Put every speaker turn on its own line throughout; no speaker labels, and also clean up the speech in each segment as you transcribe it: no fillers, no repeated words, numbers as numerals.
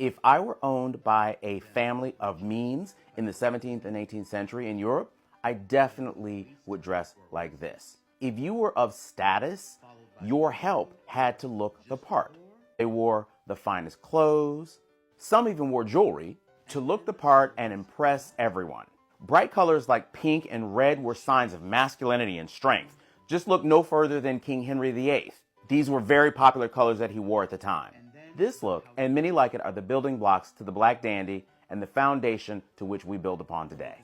If I were owned by a family of means in the 17th and 18th century in Europe, I definitely would dress like this. If you were of status, your help had to look the part. They wore the finest clothes. Some even wore jewelry to look the part and impress everyone. Bright colors like pink and red were signs of masculinity and strength. Just look no further than King Henry VIII. These were very popular colors that he wore at the time. This look, and many like it, are the building blocks to the black dandy and the foundation to which we build upon today.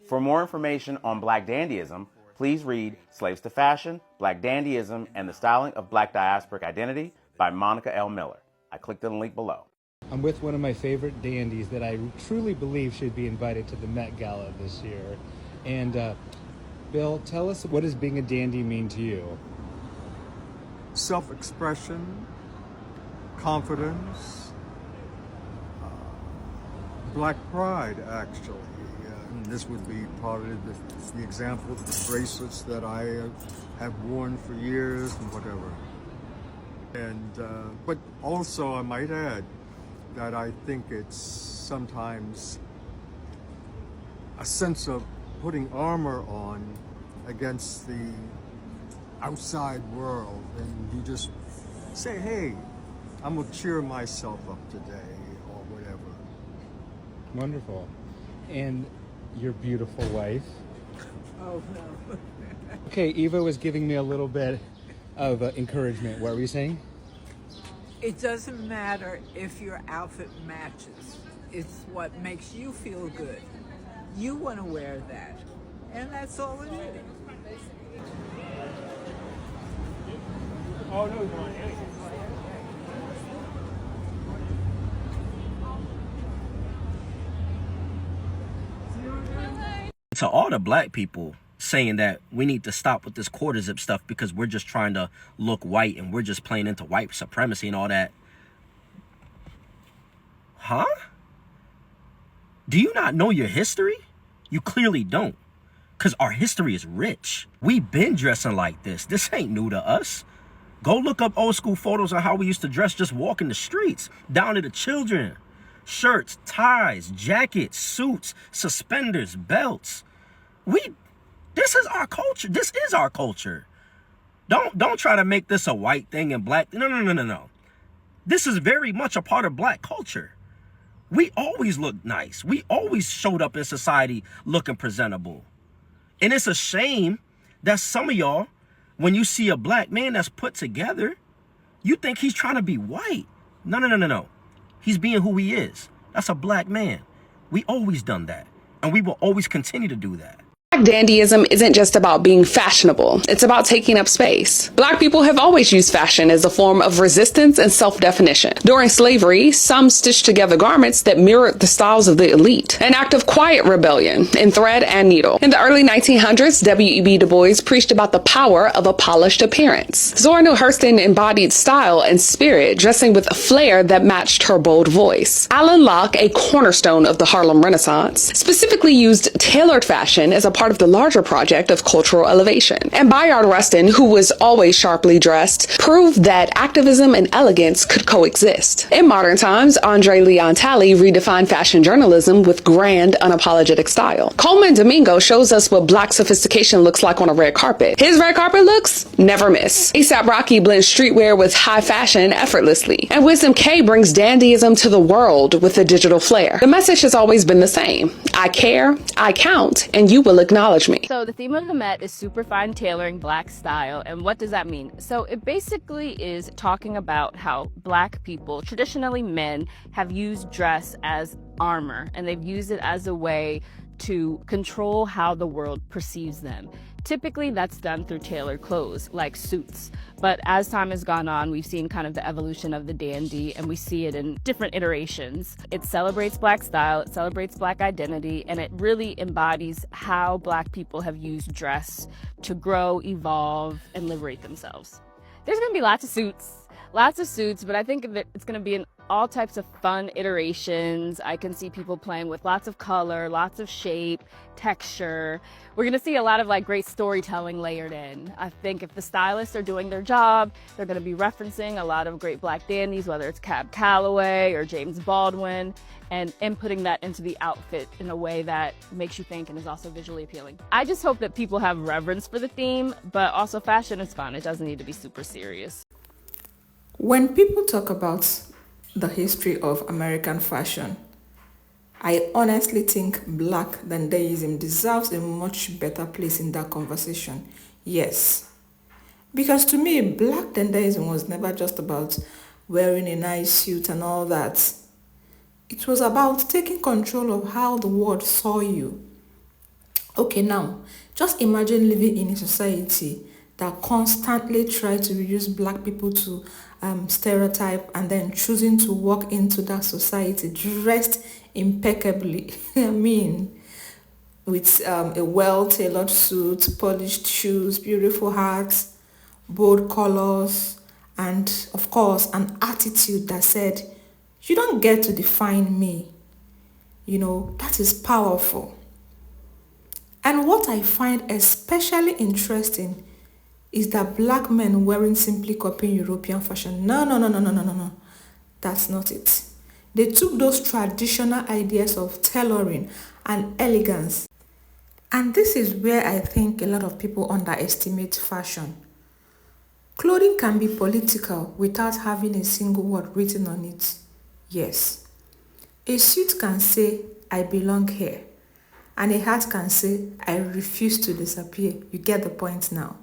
For more information on black dandyism, please read Slaves to Fashion, Black Dandyism, and the Styling of Black Diasporic Identity by Monica L. Miller. I clicked on the link below.
I'm with one of my favorite dandies that I truly believe should be invited to the Met Gala this year. And Bill, tell us, what does being a dandy mean to you?
Self-expression, confidence, black pride, actually. This would be part of the example of the bracelets that I have worn for years and whatever. And but also I might add that I think it's sometimes a sense of putting armor on against the outside world, and you just say, hey, I'm gonna cheer myself up today or whatever.
Wonderful. And your beautiful wife.
Oh, no.
Okay, Eva was giving me a little bit of encouragement. What were you saying?
It doesn't matter if your outfit matches. It's what makes you feel good. You want to wear that. And that's all it is.
Oh, no, he's going anything.
To all the black people saying that we need to stop with this quarter zip stuff because we're just trying to look white and we're just playing into white supremacy and all that. Huh? Do you not know your history? You clearly don't, because our history is rich. We've been dressing like this. This ain't new to us. Go look up old school photos of how we used to dress just walking the streets, down to the children. Shirts, ties, jackets, suits, suspenders, belts. This is our culture. This is our culture. Don't try to make this a white thing and black. No. This is very much a part of black culture. We always looked nice. We always showed up in society looking presentable. And it's a shame that some of y'all, when you see a black man that's put together, you think he's trying to be white. No. He's being who he is. That's a black man. We always done that. And we will always continue to do that.
Black dandyism isn't just about being fashionable. It's about taking up space. Black people have always used fashion as a form of resistance and self-definition. During slavery, some stitched together garments that mirrored the styles of the elite, an act of quiet rebellion in thread and needle. In the early 1900s, W.E.B. Du Bois preached about the power of a polished appearance. Zora Neale Hurston embodied style and spirit, dressing with a flair that matched her bold voice. Alan Locke, a cornerstone of the Harlem Renaissance, specifically used tailored fashion as a part of the larger project of cultural elevation. And Bayard Rustin, who was always sharply dressed, proved that activism and elegance could coexist. In modern times, Andre Leon Talley redefined fashion journalism with grand, unapologetic style. Coleman Domingo shows us what black sophistication looks like on a red carpet. His red carpet looks never miss. A$AP Rocky blends streetwear with high fashion effortlessly. And Wisdom K brings dandyism to the world with a digital flair. The message has always been the same. I care, I count, and you will acknowledge me.
So the theme of the Met is super fine tailoring black style. And what does that mean? So it basically is talking about how black people, traditionally men, have used dress as armor, and they've used it as a way to control how the world perceives them. Typically that's done through tailored clothes like suits, but as time has gone on, we've seen kind of the evolution of the dandy, and we see it in different iterations. It celebrates black style, it celebrates black identity, and it really embodies how black people have used dress to grow, evolve, and liberate themselves. There's gonna be lots of suits, Lots of suits, but I think that it's going to be in all types of fun iterations. I can see people playing with lots of color, lots of shape, texture. We're going to see a lot of like great storytelling layered in. I think if the stylists are doing their job, they're going to be referencing a lot of great black dandies, whether it's Cab Calloway or James Baldwin, and inputting that into the outfit in a way that makes you think and is also visually appealing. I just hope that people have reverence for the theme, but also fashion is fun. It doesn't need to be super serious.
When people talk about the history of American fashion, I honestly think black dandyism deserves a much better place in that conversation. Yes. Because to me, black dandyism was never just about wearing a nice suit and all that. It was about taking control of how the world saw you. Okay, now, just imagine living in a society that constantly tries to reduce black people to stereotype and then choosing to walk into that society dressed impeccably. I mean, with a well-tailored suit, polished shoes, beautiful hats, bold colors, and of course, an attitude that said, you don't get to define me. You know, that is powerful. And what I find especially interesting is that black men weren't simply copying European fashion. No, no, no, no, no, no, no, no. That's not it. They took those traditional ideas of tailoring and elegance. And this is where I think a lot of people underestimate fashion. Clothing can be political without having a single word written on it. Yes. A suit can say, I belong here. And a hat can say, I refuse to disappear. You get the point now.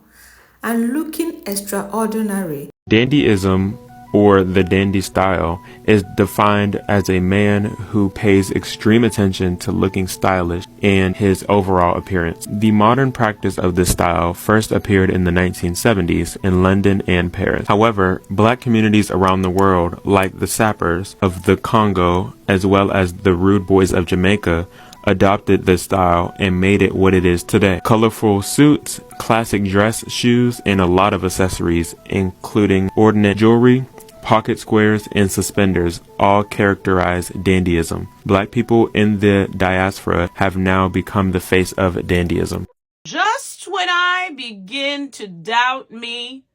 And looking extraordinary.
Dandyism, or the dandy style, is defined as a man who pays extreme attention to looking stylish and his overall appearance. The modern practice of this style first appeared in the 1970s in London and Paris. However, black communities around the world, like the Sappers of the Congo, as well as the Rude Boys of Jamaica, adopted this style and made it what it is today. Colorful suits, classic dress shoes, and a lot of accessories, including ornate jewelry, pocket squares, and suspenders, all characterize dandyism. Black people in the diaspora have now become the face of dandyism.
Just when I begin to doubt me,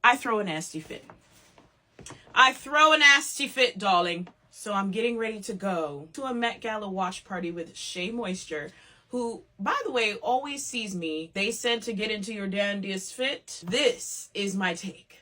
I throw a nasty fit. Darling. So I'm getting ready to go to a Met Gala watch party with Shea Moisture, who, by the way, always sees me. They said to get into your dandiest fit. This is my take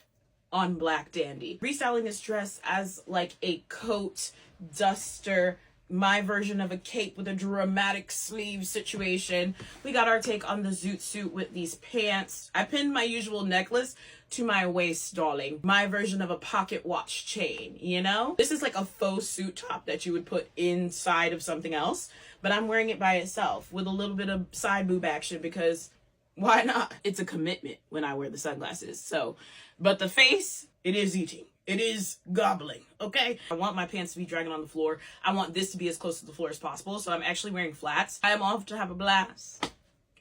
on Black Dandy. Restyling this dress as like a coat duster, my version of a cape with a dramatic sleeve situation. We got our take on the zoot suit with these pants. I pinned my usual necklace to my waist, darling. My version of a pocket watch chain, you know? This is like a faux suit top that you would put inside of something else, but I'm wearing it by itself with a little bit of side boob action because why not? It's a commitment when I wear the sunglasses. So, but the face, it is eating. It is gobbling, okay? I want my pants to be dragging on the floor. I want this to be as close to the floor as possible, so I'm actually wearing flats. I am off to have a blast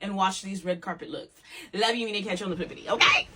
and watch these red carpet looks. Love you, and catch you on the flippity, okay?